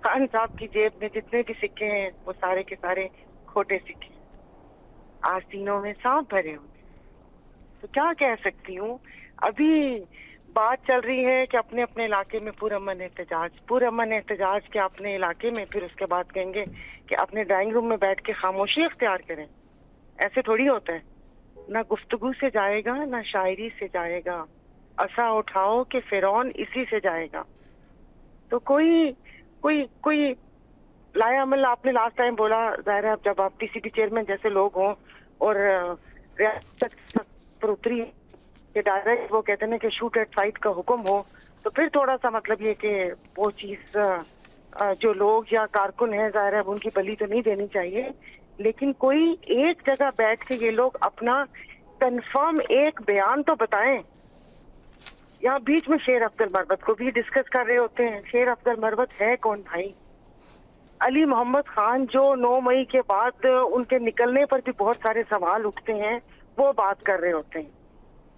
खान साहब की जेब में जितने भी सिक्के हैं वो सारे के सारे खोटे सिक्के, आस्तीनों में सांप भरे हुए। तो क्या कह सकती हूँ? अभी बात चल रही है कि अपने अपने इलाके में पुरअमन एहतजाज के अपने इलाके में, फिर उसके बाद कहेंगे कि अपने ड्राइंग रूम में बैठ के खामोशी इख्तियार करें। ऐसे थोड़ी होता है। ना गुफ्तगू से जाएगा, ना शायरी से जाएगा। असा उठाओ कि फिरौन इसी से जाएगा। तो कोई कोई कोई लाया अमल आपने लास्ट टाइम बोला, ज़ाहिर है जब आप पीसीबी चेयरमैन जैसे लोग हों और पर उतरी कि डायरेक्ट वो कहते हैं कि शूट एट साइट का हुक्म हो, तो फिर थोड़ा सा मतलब ये कि वो चीज़ जो लोग या कारकुन है ज़ाहिर है उनकी बलि तो नहीं देनी चाहिए, लेकिन कोई एक जगह बैठ के ये लोग अपना कंफर्म एक बयान तो बताएं। यहाँ बीच में शेर अफजल मरवत को भी डिस्कस कर रहे होते हैं। शेर अफजल मरवत है कौन भाई? अली मोहम्मद खान जो 9 मई के बाद उनके निकलने पर भी बहुत सारे सवाल उठते हैं, वो बात कर रहे होते हैं।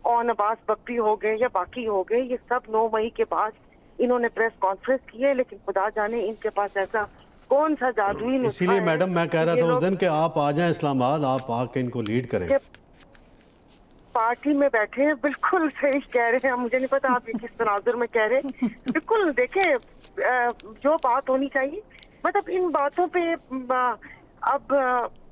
और अब्बास बख्ती हो गए या बाकी हो गए, ये सब 9 मई के बाद इन्होंने प्रेस कॉन्फ्रेंस की है, लेकिन खुदा जाने इनके पास ऐसा कौन सा जादुई नुस्खा इसीलिए है मैडम मैं कह रहा कि था ये उस दिन लोग कि आप आ जाएं इस्लामाबाद, आप आके इनको लीड करें। के पार्टी में बैठे हैं। बिल्कुल सही कह रहे हैं। मुझे नहीं पता आप ये किस तनाजुर में कह रहे हैं। बिल्कुल देखें, जो बात होनी चाहिए, मतलब इन बातों पे अब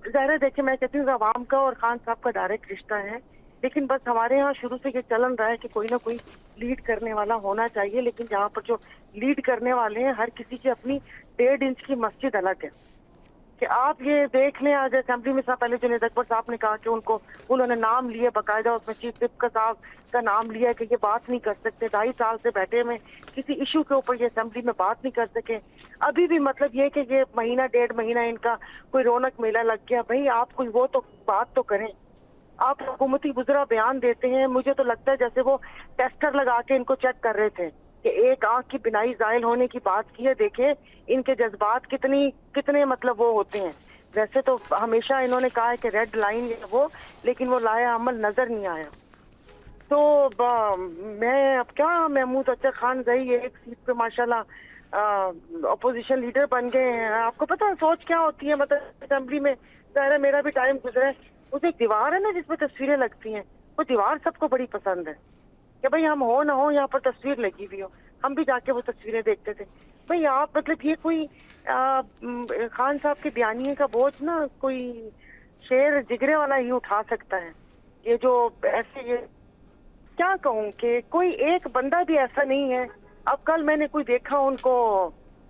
ज़ाहिर देखें, मैं कहती हूँ अवाम का और खान साहब का डायरेक्ट रिश्ता है, लेकिन बस हमारे यहाँ शुरू से ये चलन रहा है कि कोई ना कोई लीड करने वाला होना चाहिए। लेकिन जहाँ पर जो लीड करने वाले हैं, हर किसी की अपनी 1.5 इंच की मस्जिद अलग है। कि आप ये देख लें, आज असेंबली में पहले जुनेद अकबर साहब ने कहा कि उन्होंने नाम लिए बाकायदा, उसमें चीफ विप का साहब का नाम लिया कि ये बात नहीं कर सकते। 2.5 साल से बैठे में किसी इशू के ऊपर ये असेंबली में बात नहीं कर सके। अभी भी मतलब ये कि ये महीना 1.5 महीना इनका कोई रौनक मेला लग गया। भाई आप कोई वो तो बात तो करें। आप हुकूमती गुजरा बयान देते हैं, मुझे तो लगता है जैसे वो टेस्टर लगा के इनको चेक कर रहे थे कि एक आंख की बिनाई जायल होने की बात की है। देखे इनके जज्बात कितने मतलब वो होते हैं। वैसे तो हमेशा इन्होंने कहा है कि रेड लाइन है वो, लेकिन वो लाया अमल नजर नहीं आया। तो मैं अब क्या, महमूद अख्तर खान जई एक सीट पे माशाल्लाह अपोजिशन लीडर बन गए हैं। आपको पता है सोच क्या होती है, मतलब असेंबली में ज़ाहिर मेरा भी टाइम गुजरा है। उसे एक दीवार है ना जिसमें तस्वीरें लगती हैं, वो दीवार सबको बड़ी पसंद है कि भाई हम हो ना हो यहाँ पर तस्वीर लगी हुई हो। हम भी जाके वो तस्वीरें देखते थे। भाई आप मतलब ये कोई खान साहब के बयानिए का बोझ ना कोई शेर जिगरे वाला ही उठा सकता है। ये जो ऐसे ये क्या कहूँ कि कोई एक बंदा भी ऐसा नहीं है। अब कल मैंने कोई देखा उनको,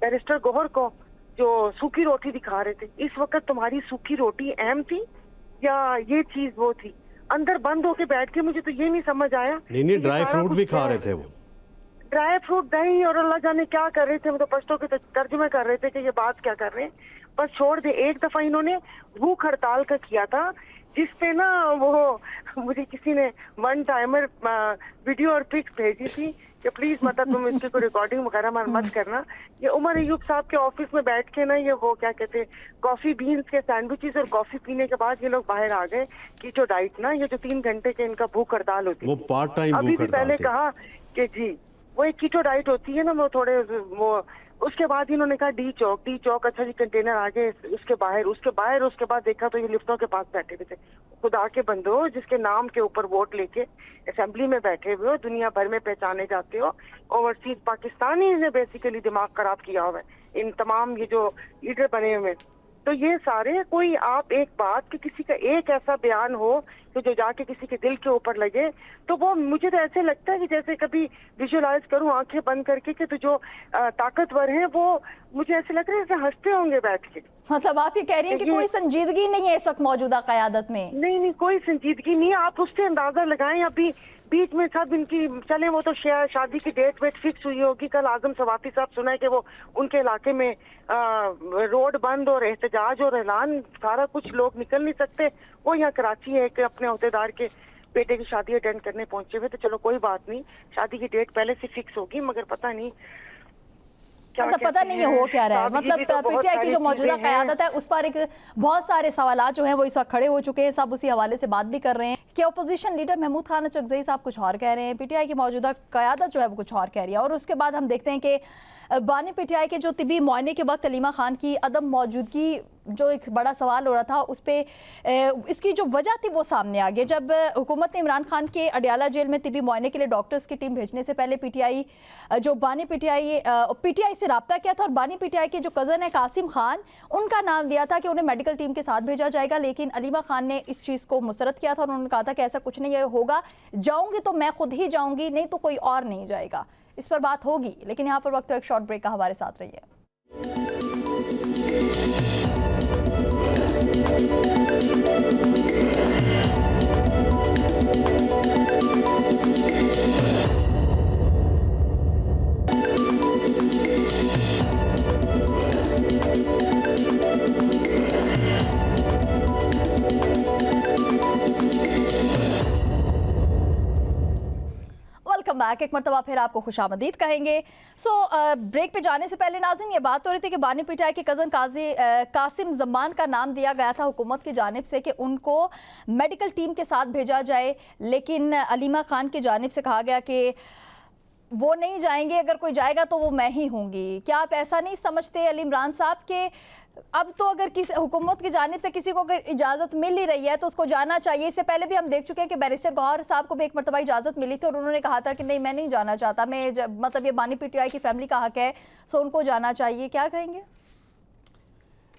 बैरिस्टर गौहर को, जो सूखी रोटी दिखा रहे थे। इस वक्त तुम्हारी सूखी रोटी अहम थी या ये चीज वो थी? अंदर बंद होके बैठ के मुझे तो ये नहीं समझ आया। नहीं ड्राई फ्रूट भी खा रहे थे वो, ड्राई फ्रूट, दही और अल्लाह जाने क्या कर रहे थे। मतलब पश्तो के तर्जुमे कर रहे थे कि ये बात क्या कर रहे हैं। बस छोड़ दे। एक दफा इन्होंने भूख हड़ताल का किया था, जिसपे ना वो मुझे किसी ने वन टाइमर वीडियो और पिक्स भेजी थी कि प्लीज मतलब तुम इसकी कोई रिकॉर्डिंग वगैरह मत करना। ये उमर अयूब साहब के ऑफिस में बैठ के ना ये वो क्या कहते हैं कॉफी बीन्स के सैंडविचेस और कॉफी पीने के बाद ये लोग बाहर आ गए। कीटो डाइट ना, ये जो 3 घंटे के इनका भूख हड़ताल होती है, वो पार्ट टाइम अभी भूख भी हड़ताल पहले थी। कहा कि जी वो एक कीटो डाइट होती है ना, वो थोड़े वो। उसके बाद इन्होंने कहा डी चौक अच्छा जी कंटेनर आगे उसके बाहर उसके बाद देखा तो ये लिफ्टों के पास बैठे हुए थे। खुदा के बंदो, जिसके नाम के ऊपर वोट लेके असेंबली में बैठे हुए हो, दुनिया भर में पहचाने जाते हो। ओवरसीज पाकिस्तानी ने बेसिकली दिमाग खराब किया हुआ है इन तमाम ये जो लीडर बने हुए। तो ये सारे कोई आप एक बात कि किसी का एक ऐसा बयान हो कि जो जाके किसी के दिल के ऊपर लगे, तो वो मुझे तो ऐसे लगता है कि जैसे कभी विजुअलाइज करूं आंखें बंद करके कि तो जो ताकतवर हैं वो मुझे ऐसे लग रहा है जैसे हंसते होंगे बैठ के। मतलब आप ये कह रही हैं कि कोई संजीदगी नहीं है इस वक्त मौजूदा क़यादत में? नहीं कोई संजीदगी नहीं। आप उससे अंदाजा लगाएं। अभी बीच में सब इनकी चले, वो तो शादी की डेट वेट फिक्स हुई होगी। कल आजम सवाती साहब सुना है कि वो उनके इलाके में रोड बंद और एहतजाज और ऐलान, सारा कुछ लोग निकल नहीं सकते। वो यहाँ कराची है कि अपने अहदेदार के बेटे की शादी अटेंड करने पहुंचे हुए। तो चलो कोई बात नहीं, शादी की डेट पहले से फिक्स होगी, मगर पता नहीं मतलब पता नहीं है हो क्या रहा है। मतलब पीटीआई की जो मौजूदा क़यादत है उस पर एक बहुत सारे सवाल जो हैं वो इस वक्त खड़े हो चुके हैं। सब उसी हवाले से बात भी कर रहे हैं कि अपोजिशन लीडर महमूद खान अचकज़ई साहब कुछ और कह रहे हैं, पीटीआई की मौजूदा क़यादत जो है वो कुछ और कह रही है। और उसके बाद हम देखते हैं कि बानी पीटीआई के जो तिबी मुआयने के वक्त अलीमा खान की अदम मौजूदगी जो एक बड़ा सवाल हो रहा था, उस पर इसकी जो वजह थी वो सामने आ गई। जब हुकूमत ने इमरान खान के अडियाला जेल में तिबी मुआयने के लिए डॉक्टर्स की टीम भेजने से पहले पीटीआई जो बानी पीटीआई से रब्ता किया था और बानी पीटीआई के जो कज़न है कासिम खान, उनका नाम दिया था कि उन्हें मेडिकल टीम के साथ भेजा जाएगा। लेकिन अलीमा खान ने इस चीज़ को मुस्तरद किया था और उन्होंने कहा था कि ऐसा कुछ नहीं होगा, जाऊँगी तो मैं खुद ही जाऊँगी, नहीं तो कोई और नहीं जाएगा। इस पर बात होगी, लेकिन यहाँ पर वक्त एक शॉर्ट ब्रेक का हमारे साथ रहिए। Welcome back. एक मरतबा फिर आपको खुशामदीद कहेंगे। ब्रेक पे जाने से पहले नाज़रीन ये बात हो रही थी कि बानी पीटीआई के कज़न काजी कासिम ज़मान का नाम दिया गया था हुकूमत की जानिब से कि उनको मेडिकल टीम के साथ भेजा जाए, लेकिन अलीमा खान की जानिब से कहा गया कि वो नहीं जाएंगे, अगर कोई जाएगा तो वो मैं ही होंगी। क्या आप ऐसा नहीं समझते अली इमरान साहब के अब तो अगर किसी हुकूमत की जानिब से किसी को अगर इजाज़त मिल ही रही है तो उसको जाना चाहिए? इससे पहले भी हम देख चुके हैं कि बैरिस्टर गौहर साहब को भी एक मरतबा इजाज़त मिली थी और उन्होंने कहा था कि नहीं मैं नहीं जाना चाहता, मतलब ये बानी पीटीआई की फैमिली का हक है, सो उनको जाना चाहिए। क्या कहेंगे?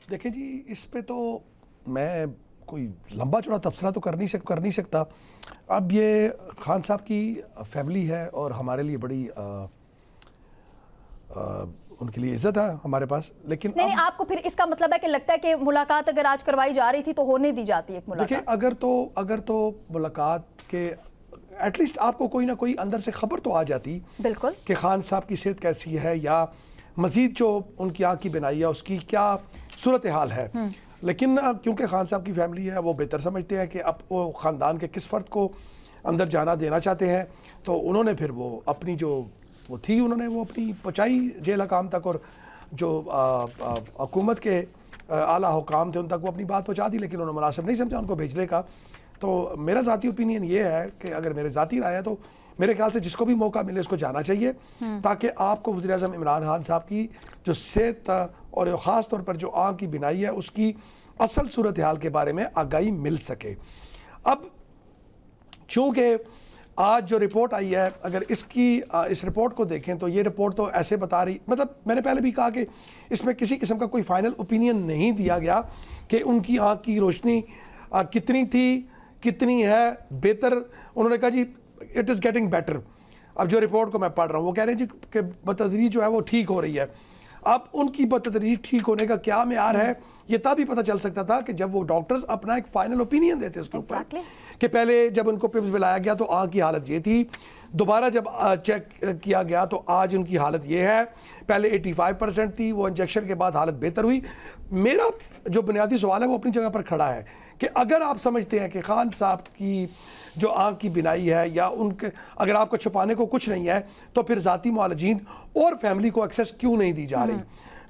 देखिए जी, इस पे तो मैं कोई लंबा चौड़ा तबसरा तो कर नहीं सकता। अब ये खान साहब की फैमिली है और हमारे लिए बड़ी उनके लिए इज्जत है हमारे पास, लेकिन नहीं, आपको फिर इसका मतलब है कि लगता है कि मुलाकात अगर आज करवाई जा रही थी तो होने दी जाती है एक मुलाकात। देखिए, अगर तो मुलाकात के एटलीस्ट आपको कोई ना कोई अंदर से खबर तो आ जाती बिल्कुल कि खान साहब की सेहत कैसी है या मजीद जो उनकी आँख की बिनाई है उसकी क्या सूरत हाल है। लेकिन क्योंकि खान साहब की फैमिली है, वो बेहतर समझते हैं कि अब वो ख़ानदान के किस फ़र्द को अंदर जाना देना चाहते हैं, तो उन्होंने फिर वो अपनी जो वो थी उन्होंने वो अपनी पहुँचाई जेल हकाम तक, और जो हुकूमत के आला हुकाम थे उन तक वो अपनी बात पहुँचा दी, लेकिन उन्होंने मुनासिब नहीं समझा उनको भेजने का। तो मेरा ज़ाती ओपिनियन ये है कि अगर मेरे ज़ाती राय है तो मेरे ख्याल से जिसको भी मौका मिले उसको जाना चाहिए, ताकि आपको वज़ीर-ए-आज़म इमरान खान साहब की जो सेहत और ख़ास तौर पर जो आँख की बिनाई है उसकी असल सूरत हाल के बारे में आगाही मिल सके। अब चूँकि आज जो रिपोर्ट आई है, अगर इस रिपोर्ट को देखें तो ये रिपोर्ट तो ऐसे बता रही, मतलब मैंने पहले भी कहा कि इसमें किसी किस्म का कोई फाइनल ओपिनियन नहीं दिया गया कि उनकी आँख की रोशनी कितनी थी, कितनी है, बेहतर। उन्होंने कहा जी इट इज़ गेटिंग बेटर। अब जो रिपोर्ट को मैं पढ़ रहा हूँ वो कह रहे हैं जी कि बतदरीज जो है वो ठीक हो रही है। अब उनकी बतदरीज ठीक होने का क्या मेयार है, ये तभी पता चल सकता था कि जब वो डॉक्टर्स अपना एक फाइनल ओपिनियन देते उसके ऊपर। कि पहले जब उनको पिम्स मिलाया गया तो आँख की हालत ये थी, दोबारा जब चेक किया गया तो आज उनकी हालत ये है, पहले 85% थी, वो इंजेक्शन के बाद हालत बेहतर हुई। मेरा जो बुनियादी सवाल है वो अपनी जगह पर खड़ा है कि अगर आप समझते हैं कि खान साहब की जो आँख की बिनाई है या उनके अगर आपको छुपाने को कुछ नहीं है तो फिर ज़ाती मुआलजीन और फैमिली को एक्सेस क्यों नहीं दी जा रही।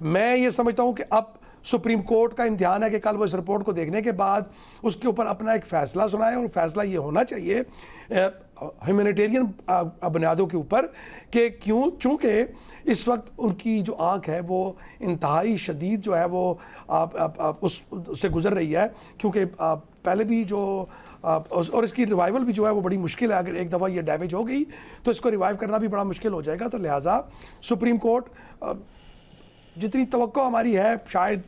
मैं ये समझता हूँ कि अब सुप्रीम कोर्ट का इम्तिहान है कि कल वो इस रिपोर्ट को देखने के बाद उसके ऊपर अपना एक फ़ैसला सुनाए, और फैसला ये होना चाहिए ह्यूमैनिटेरियन बुनियादों के ऊपर कि क्यों, चूँकि इस वक्त उनकी जो आँख है वो इंतहाई शदीद जो है वो उससे गुज़र रही है, क्योंकि पहले भी जो और इसकी रिवाइवल भी जो है वो बड़ी मुश्किल है। अगर एक दफ़ा ये डैमेज हो गई तो इसको रिवाइव करना भी बड़ा मुश्किल हो जाएगा। तो लिहाजा सुप्रीम कोर्ट जितनी तवक्को हमारी है शायद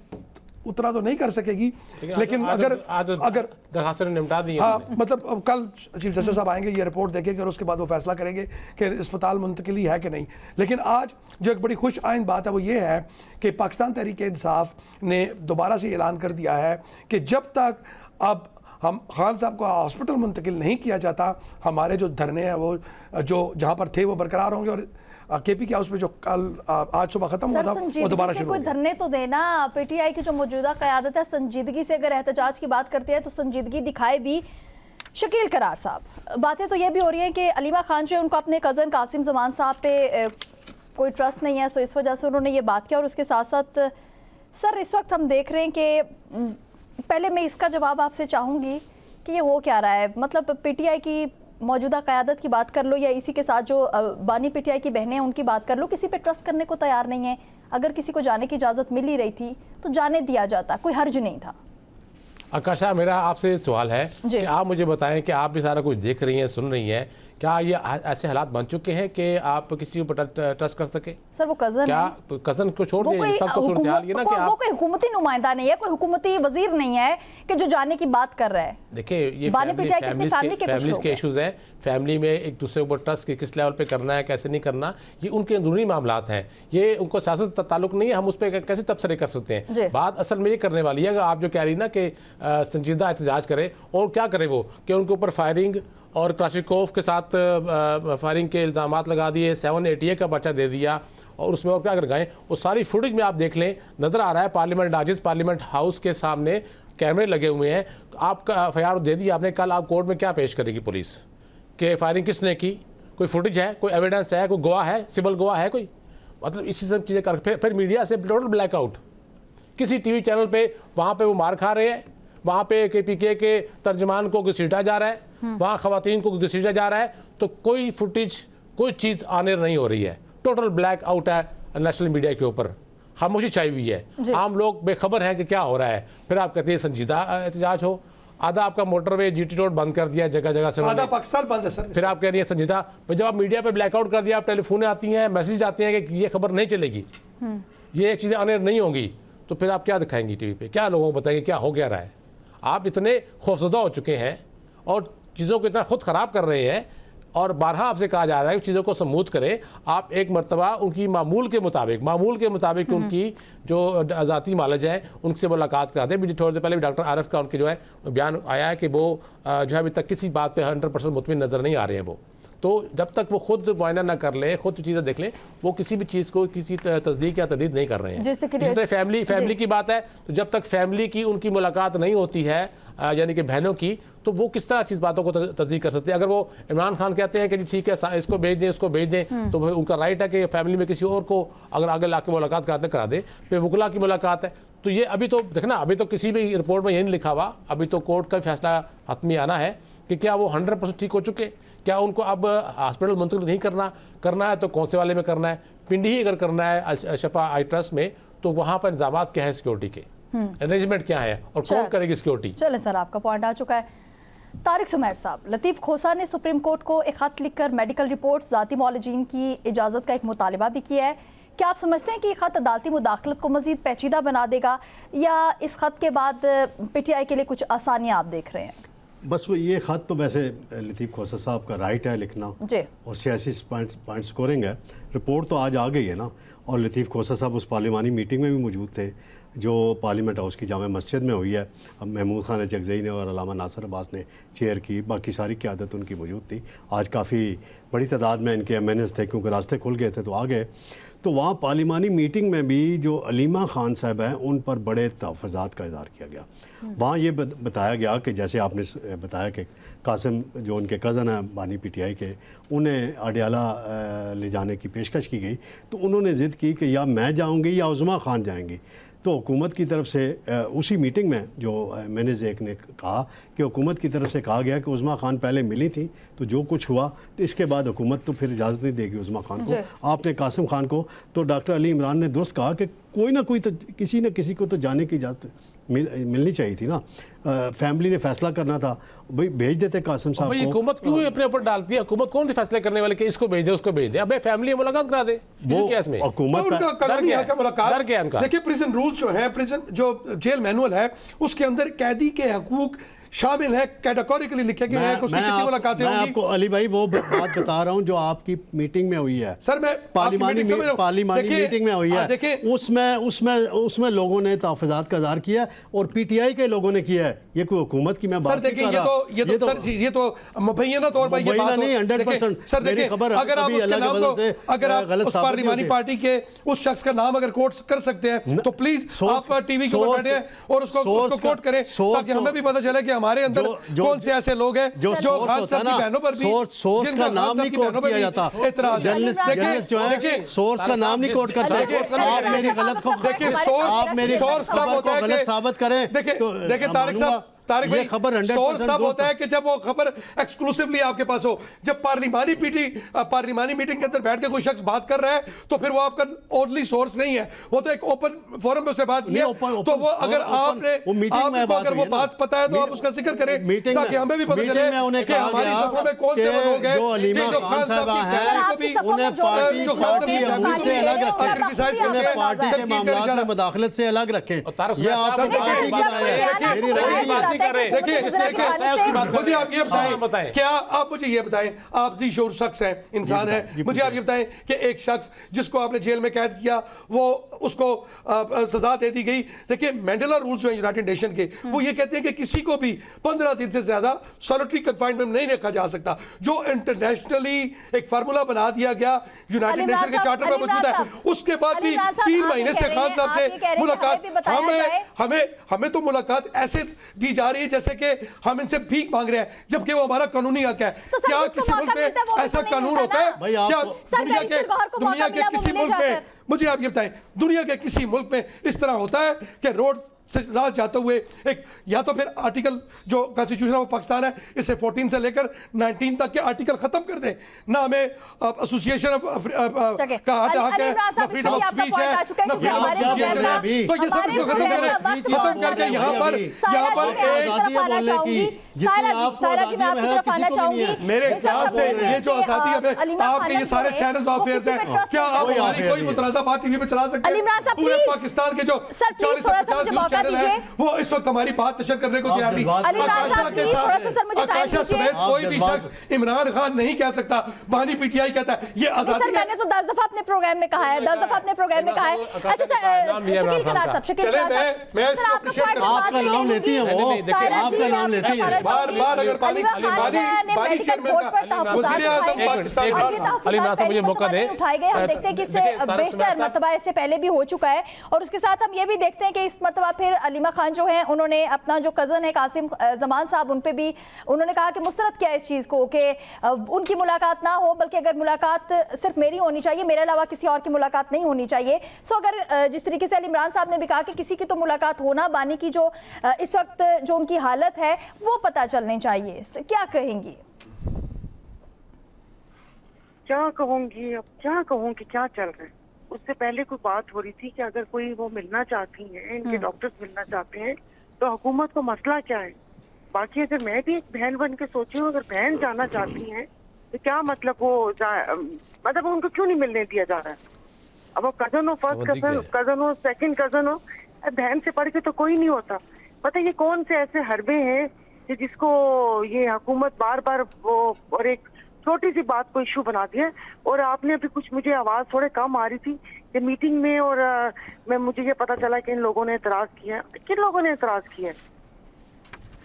उतना तो नहीं कर सकेगी, लेकिन अगर दरखास्त निपटा दी, हाँ, मतलब कल चीफ जस्टिस साहब आएंगे, ये रिपोर्ट देखेंगे और उसके बाद वो फैसला करेंगे कि अस्पताल मुंतकिली है कि नहीं। लेकिन आज जो एक बड़ी खुश आइंद बात है वो ये है कि पाकिस्तान तहरीक इंसाफ ने दोबारा से ऐलान कर दिया है कि जब तक अब हम खान साहब को हॉस्पिटल मुंतकिल नहीं किया जाता, हमारे जो धरने हैं वो जो जहाँ पर थे वो बरकरार होंगे, और केपी के हाउस में जो कल आज सुबह खत्म हुआ था वो दोबारा शुरू हो गया। धरने तो देना, पीटीआई की जो मौजूदा क़यादत है संजीदगी से अगर एहतजाज की बात करती है तो संजीदगी दिखाए भी शकील करार साहब। बातें तो ये भी हो रही हैं कि अलीमा खान जो है उनको अपने कज़न कासिम ज़मान साहब पे कोई ट्रस्ट नहीं है, सो इस वजह से उन्होंने ये बात किया। और उसके साथ साथ सर इस वक्त हम देख रहे हैं कि पहले मैं इसका जवाब आपसे चाहूँगी कि ये हो क्या रहा है, मतलब पीटीआई की मौजूदा क़यादत की बात कर लो या इसी के साथ जो बानी पीटीआई की बहनें हैं उनकी बात कर लो, किसी पे ट्रस्ट करने को तैयार नहीं है। अगर किसी को जाने की इजाज़त मिल ही रही थी तो जाने दिया जाता, कोई हर्ज नहीं था। आकाशा, मेरा आपसे सवाल है कि आप मुझे बताएं कि आप भी सारा कुछ देख रही हैं, सुन रही हैं, क्या ये ऐसे हालात बन चुके हैं कि आप किसी के ऊपर ट्रस्ट कर सके? सर वो कज़न क्या कज़न को छोड़ दिए, सब तो सूरत हाल ये ना कि वो कोई हुकूमती नुमाइंदा नहीं है, कोई हुकूमती वजीर नहीं है कि जो जाने की बात कर रहा है। देखिए ये फैमिली के इश्यूज हैं, फैमिली में एक दूसरे के ऊपर ट्रस्ट किस लेवल पे करना है, कैसे नहीं करना, ये उनके अंदरूनी मामलात हैं, ये उनको सियासत से ताल्लुक नहीं है, हम उस पर कैसे तबसरे कर सकते हैं। बात असल में ये करने वाली है, अगर आप जो कह रही ना कि संजीदा एहतजाज करे, और क्या करे वो कि उनके ऊपर फायरिंग और क्लाशिकोव के साथ फायरिंग के इल्ज़ामात लगा दिए, 788 का पर्चा दे दिया, और उसमें और क्या कर गए, वो सारी फुटेज में आप देख लें, नज़र आ रहा है पार्लियामेंट डाजिस पार्लियामेंट हाउस के सामने कैमरे लगे हुए हैं। आपका एफआईआर दे दी आपने, कल आप कोर्ट में क्या पेश करेगी पुलिस कि फायरिंग किसने की, कोई फुटेज है, कोई एविडेंस है, कोई गवाह है, सिविल गवाह है कोई? मतलब इसी सब चीज़ें कर फिर मीडिया से टोटल ब्लैकआउट। किसी टीवी चैनल पे वहाँ पे वो मार खा रहे हैं, वहाँ पे KPK के तर्जमान को घसीटा जा रहा है, वहाँ खवातीन को घसीटा जा रहा है, तो कोई फुटेज कोई चीज़ आने नहीं हो रही है। टोटल ब्लैकआउट है नेशनल मीडिया के ऊपर, खामोशी छाई हुई है, आम लोग बेखबर हैं कि क्या हो रहा है। फिर आप कहते हैं संजीदा एहतजाज हो, आधा आपका मोटरवे GT रोड बंद कर दिया जगह जगह से, आधा पाकिस्तान बंद है सर। फिर आप कह रही हैं संजीदा, जब आप मीडिया पे ब्लैकआउट कर दिया, आप टेलीफोन आती हैं, मैसेज आते हैं कि ये खबर नहीं चलेगी, ये चीज़ें आने नहीं होंगी, तो फिर आप क्या दिखाएंगी टीवी पे, क्या लोगों को बताएंगे क्या हो क्या रहा है? आप इतने खौफजदा हो चुके हैं और चीज़ों को इतना खुद ख़राब कर रहे हैं, और बारहा आपसे कहा जा रहा है कि चीज़ों को स्मूथ करें। आप एक मरतबा उनकी मामूल के मुताबिक उनकी जो ज़ाती मालज है उनसे मुलाकात करा दें। अभी थोड़ी देर पहले भी डॉक्टर आरिफ का उनके जो है बयान आया है कि वो जो है अभी तक किसी बात पे 100% मुतमिन नज़र नहीं आ रहे हैं वो। तो जब तक वो खुद मुआयना ना कर ले, खुद चीज़ें देख ले, वो किसी भी चीज़ को किसी तस्दीक या तदीद नहीं कर रहे हैं। जिस तरह फैमिली की बात है, तो जब तक फैमिली की उनकी मुलाकात नहीं होती है, यानी कि बहनों की, तो वो किस तरह चीज़ बातों को तस्दीक कर सकते हैं? अगर वो इमरान खान कहते हैं कि जी ठीक है इसको भेज दें, इसको भेज दें, तो उनका राइट है कि फैमिली में किसी और को अगर आगे ला के मुलाकात करा दे। फिर वकला की मुलाकात है, तो ये अभी तो देखना, अभी तो किसी भी रिपोर्ट में ये नहीं लिखा हुआ, अभी तो कोर्ट का फैसला हतमी आना है कि क्या वो 100% ठीक हो चुके, क्या उनको अब हॉस्पिटल मुंतकिल नहीं करना है, तो कौन से वाले में करना है? पिंडी ही अगर करना है शफा आई ट्रस्ट में, तो वहाँ पर इंतजाम क्या है सिक्योरिटी के, अरेंजमेंट क्या है और कौन करेगी सिक्योरिटी? चले सर, आपका पॉइंट आ चुका है। तारिक सुमैर साहब, लतीफ़ खोसा ने सुप्रीम कोर्ट को एक खत लिखकर मेडिकल रिपोर्ट ज़ाती मौलजीन की इजाज़त का एक मुतालबा भी किया है। क्या आप समझते हैं कि ये खत अदालती मुदाखलत को मज़ीद पेचीदा बना देगा, या इस खत के बाद PTI के लिए कुछ आसानियाँ आप देख रहे हैं? बस वो ये ख़त तो वैसे लतीफ़ खोसा साहब का राइट है लिखना जी, और सियासी पॉइंट स्कोरिंग है। रिपोर्ट तो आज आ गई है ना, और लतीफ़ खोसा साहब उस पार्लिमानी मीटिंग में भी मौजूद थे जो पार्लियामेंट हाउस की जामा मस्जिद में हुई है। अब महमूद खान चकज़ई ने और अल्लामा नासिर अब्बास ने चेयर की, बाकी सारी क़यादत उनकी मौजूद थी। आज काफ़ी बड़ी तादाद में इनके MNAs थे, क्योंकि रास्ते खुल गए थे तो आ गए। तो वहाँ पार्लिमानी मीटिंग में भी जो अलीमा खान साहब हैं उन पर बड़े तहफ़्फ़ुज़ात का इज़हार किया गया। वहाँ ये बताया गया कि जैसे आपने बताया कि कासिम जो उनके कज़न हैं बानी PTI के, उन्हें अडियाला ले जाने की पेशकश की गई, तो उन्होंने ज़िद की कि या मैं जाऊँगी या उज़्मा खान जाएंगी। तो हुकूमत की तरफ से उसी मीटिंग में जो मैंने एक ने कहा कि हुकूमत की तरफ से कहा गया कि उज़्मा खान पहले मिली थी, तो जो कुछ हुआ तो इसके बाद हुकूमत तो फिर इजाज़त नहीं देगी उज़्मा खान को। आपने कासिम खान को, तो डॉक्टर अली इमरान ने दुरुस्त कहा कि कोई ना कोई तो किसी न किसी को तो जाने की इजाज़त मिलनी चाहिए थी ना। फैमिली ने फैसला करना था, भाई भेज देते कासिम साहब को। हुकूमत क्यों अपने ऊपर डालती है? हुकूमत कौन सी फैसले करने वाले कि इसको भेज दे उसको भेज दे? अबे फैमिली मुलाकात करा दे, वो क्या इसमें हुकूमत का कानूनी हक मुलाकात। डर क्या है उनका? देखिए प्रिजन रूल्स जो है, प्रिजन जो जेल मैनुअल है, उसके अंदर कैदी के हकूक शामिल है, कैटेगोरिकली लिखे गए हैं कि उसकी कितनी मुलाकातें होंगी। मैं आपको अली भाई वो बात बता रहा हूं जो आपकी मीटिंग में हुई है सर। मैं पार्लिमानी मीटिंग में हुई है, उसमें लोगों ने तहफ़्फ़ुज़ात का इज़हार किया और PTI के लोगों ने किया है। ये कोई हुकूमत की मैं बात नहीं कर रहा। ये तो मुबैना तौर पर ये बात नहीं 100%। सर देखिए, अगर आप उसके नाम को, अगर आप उस पार्लिमानी पार्टी के उस शख्स का नाम अगर कोट कर सकते हैं तो प्लीज आप टीवी के ऊपर बैठे और उसको कोट करें, ताकि हमें भी पता चले कि हमारे अंदर कौन से ऐसे लोग हैं जो खान साहब की बहनों पर भी सोर्स का नाम नहीं कोट किया जाता। जर्नलिस्ट जो है सोर्स का नाम नहीं कोट करता। आप मेरी गलत गलत साबित करें। देखिए तारिक साहब, तारिक भाई, खबर सोर्स तब होता है कि जब वो खबर एक्सक्लूसिवली आपके पास हो। जब पार्लिमानी मीटिंग के अंदर बैठ के कोई शख्स बात कर रहा है तो फिर वो आपका ओनली सोर्स नहीं है, वो तो एक ओपन फोरम में उसने बात की है। तो वो अगर आपको अगर वो बात पता है तो आप उसका जिक्र करें, ताकि हमें भी पता चले कि हमारी सफों में कौन से वो लोग हैं जो खान साहब की फैमिली को भी, उन्हें पार्टी से अलग रखें, उन्हें पार्टी के मामलों में मुदाखलत से अलग रखें। ये आप मुझे आप ये बताएं, क्या आप मुझे ये बताएं, आप ज़ीशोर शख्स हैं, इंसान हैं, मुझे आप ये बताएं कि एक शख्स जिसको आपने जेल में कैद किया वो उसको सजा दे दी गई। देखिए मैंडेला रूल्स हैं यूनाइटेड नेशन के, वो ये कहते हैं कि किसी को भी 15 दिन से ज्यादा सॉलिटरी कन्फाइनमेंट में नहीं रखा जा सकता, जो इंटरनेशनली एक फार्मूला बना दिया गया यूनाइटेड नेशन के चार्टर में मौजूद है। उसके बाद भी 3 महीने से खान साहब से मुलाकात, हमें तो मुलाकात ऐसे दी जा जा रही है जैसे कि हम इनसे भीख मांग रहे हैं, जबकि वो हमारा कानूनी हक है। तो सर, क्या जिसको किसी मुल्क मौका मिलता है वो में भी ऐसा तो नहीं कानून मिलता होता है? ना। भाई, क्या आपको- सर, दुनिया बैरिस्टर गौहर को मौका मिला, वो किसी मिलने मुल्क में, जाकर। मुझे आप ये बताएं, दुनिया के किसी मुल्क में इस तरह होता है कि रोड से रात जाते हुए एक, या तो फिर आर्टिकल जो कॉन्स्टिट्यूशन ऑफ पाकिस्तान है इसे 14 से लेकर 19 तक के आर्टिकल खत्म कर दें ना, हमें एसोसिएशन ऑफ का हक है, ना फ्रीडम ऑफ स्पीच है, ना फ्रीडम ऑफ एसोसिएशन है, तो ये सब इसको खत्म करें, खत्म करके यहाँ पर सायरा जी मैं आपकी तरफ आना चाहूंगी। मेरे ख्याल से ये जो आजादी है, आपके ये सारे चैनल्स ऑफेयर्स हैं, क्या आप हमारी कोई मुतनाज़ा बात टीवी पे चला सकते हैं? पूरे पाकिस्तान के जो 40 से 50 न्यूज़ चैनल हैं, वो इस वक्त हमारी बात नशर करने को तैयार नहीं। आकाशा के साथ आकाशा समेत कोई भी शख्स इमरान खान नहीं कह सकता, बानी पीटीआई कहता है ये आजादी है। मैंने तो 10 दफा अपने प्रोग्राम में कहा है, 10 दफा अपने प्रोग्राम में कहा है। अच्छा सर, शकील करार साहब, शकील करार साहब, मैं इसको appreciate करता हूं। आपका नाम लेती है वो, आपका नाम लेती है। बार अगर बानी चेयरमैन का वज़ीर आज़म पाकिस्तान अलीमरान साहब मुझे मौका दें। उठाए गए, हम देखते हैं कि इससे बेशतर मर्तबा इससे पहले भी हो चुका है, और उसके साथ हम ये भी देखते हैं कि इस मर्तबा फिर अलीमा खान जो है उन्होंने अपना जो कज़न है कासिम जमान साहब, उन पे भी उन्होंने कहा कि मुस्तरद किया इस चीज़ को कि उनकी मुलाकात ना हो, बल्कि अगर मुलाकात सिर्फ मेरी होनी चाहिए, मेरे अलावा किसी और की मुलाकात नहीं होनी चाहिए। सो अगर जिस तरीके से इमरान साहब ने भी कहा कि किसी की तो मुलाकात होना, बानी की जो इस वक्त जो उनकी हालत है वो पता चलनी चाहिए, क्या कहेंगी? क्या कहूंगी, अब क्या कहूँ कि क्या चल रहा है। उससे पहले कोई बात हो रही थी कि अगर कोई वो मिलना चाहती हैं, इनके डॉक्टर्स मिलना चाहते हैं, तो हुकूमत को मसला क्या है। बाकी अगर मैं भी एक बहन बन के सोची हूँ, अगर बहन जाना चाहती हैं तो क्या मतलब वो मतलब उनको क्यों नहीं मिलने दिया जा रहा है? अब वो कजन हो, फर्स्ट कजन हो, सेकंड कजन हो, बहन से पढ़ के तो कोई नहीं होता। पता ये कौन से ऐसे हरबे हैं कि जिसको ये हुकूमत बार बार वो और एक छोटी सी बात को इशू बना दिया। और आपने अभी कुछ, मुझे आवाज थोड़े कम आ रही थी कि मीटिंग में, और मैं मुझे ये पता चला कि इन लोगों ने एतराज किया। किन लोगों ने एतराज किया?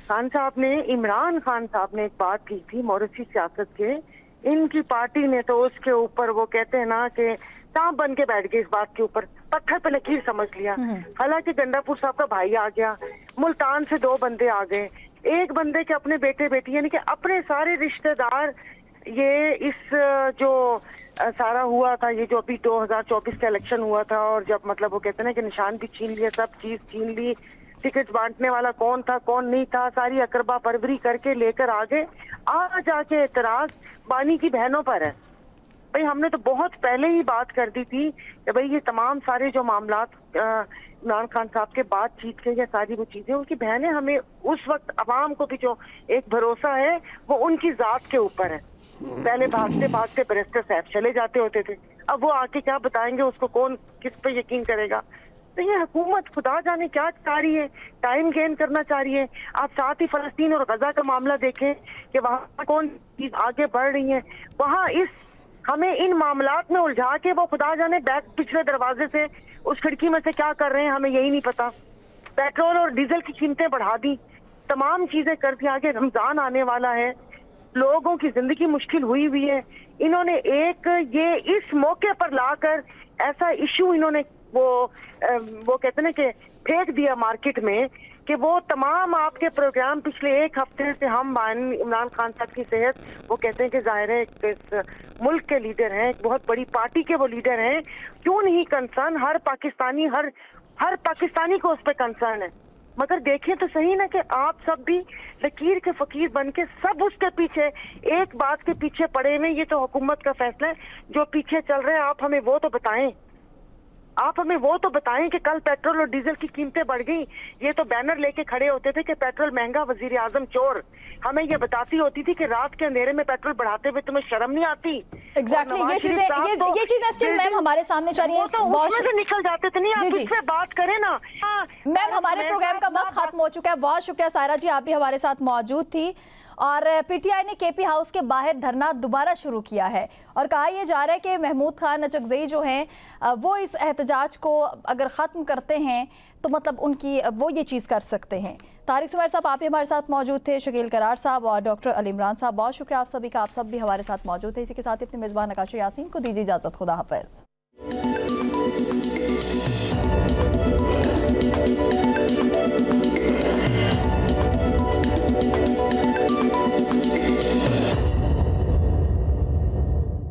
खान साहब ने, इमरान खान साहब ने एक बात की थी मॉरिसी सियासत के, इनकी पार्टी ने तो उसके ऊपर वो कहते हैं ना कि सांप बन के बैठ गए इस बात के ऊपर, पत्थर पे लकीर समझ लिया। हालांकि गंडापुर साहब का भाई आ गया, मुल्तान से 2 बंदे आ गए, एक बंदे के अपने बेटे बेटी, यानी कि अपने सारे रिश्तेदार, ये इस जो सारा हुआ था, ये जो अभी 2024 का इलेक्शन हुआ था, और जब मतलब वो कहते हैं ना कि निशान भी छीन लिया, सब चीज छीन ली, टिकट बांटने वाला कौन था कौन नहीं था, सारी अकरबा परवरी करके लेकर आगे आज आके एतराज बानी की बहनों पर है। भाई हमने तो बहुत पहले ही बात कर दी थी कि भाई ये तमाम सारे जो मामलात इमरान खान साहब के बातचीत के, या सारी वो चीजें, उनकी बहनें, हमें उस वक्त अवाम को भी जो एक भरोसा है वो उनकी जात के ऊपर है। पहले भागते भागते बैरिस्टर साहब चले जाते होते थे, अब वो आके क्या बताएंगे, उसको कौन किस पे यकीन करेगा। तो ये हुकूमत खुदा जाने क्या चाह रही है, टाइम गेन करना चाह रही है। आप साथ ही फलस्तीन और गजा का मामला देखें कि वहाँ कौन चीज आगे बढ़ रही है, वहाँ इस हमें इन मामलात में उलझा के वो खुदा जाने बैक पिछले दरवाजे से उस खिड़की में से क्या कर रहे हैं, हमें यही नहीं पता। पेट्रोल और डीजल की कीमतें बढ़ा दी, तमाम चीजें कर दी, आगे रमजान आने वाला है, लोगों की जिंदगी मुश्किल हुई है। इन्होंने एक ये इस मौके पर लाकर ऐसा इशू इन्होंने वो कहते हैं कि फेंक दिया मार्केट में, कि वो तमाम आपके प्रोग्राम पिछले 1 हफ्ते से हम इमरान खान साहब की सेहत, वो कहते हैं कि जाहिर है इस मुल्क के लीडर हैं, एक बहुत बड़ी पार्टी के वो लीडर हैं, क्यों नहीं कंसर्न, हर पाकिस्तानी को उस पर कंसर्न है। मगर देखें तो सही ना कि आप सब भी लकीर के फकीर बन के सब उसके पीछे, एक बात के पीछे पड़े हुए। ये तो हुकूमत का फैसला है, जो पीछे चल रहे हैं आप हमें वो तो बताएं। आप हमें वो तो बताएं कि कल पेट्रोल और डीजल की कीमतें बढ़ गई, ये तो बैनर लेके खड़े होते थे कि पेट्रोल महंगा, वजीर आजम चोर। हमें ये बताती होती थी कि रात के अंधेरे में पेट्रोल बढ़ाते हुए तुम्हें शर्म नहीं आती। एग्जैक्टली, ये चीजें स्टिल मैम हमारे सामने चल रही है, तो निकल जाते थे। नहीं, आप इससे बात करें ना मैम। हमारे प्रोग्राम का वक्त खत्म हो चुका है। बहुत शुक्रिया सायरा जी, आप भी हमारे साथ मौजूद थी। और पीटीआई ने केपी हाउस के बाहर धरना दोबारा शुरू किया है, और कहा यह जा रहा है कि महमूद खान नचकज़ई जो हैं वो इस एहतजाज को अगर ख़त्म करते हैं तो मतलब उनकी वो ये चीज़ कर सकते हैं। तारिक सुमैर साहब आप भी हमारे साथ मौजूद थे, शकील करार साहब और डॉक्टर अली इमरान साहब, बहुत शुक्रिया आप सभी का, आप सब भी हमारे साथ मौजूद थे। इसी के साथ अपने मेज़बान नकाशा यासीन को दीजिए इजाज़त, खुदा हाफ़िज़।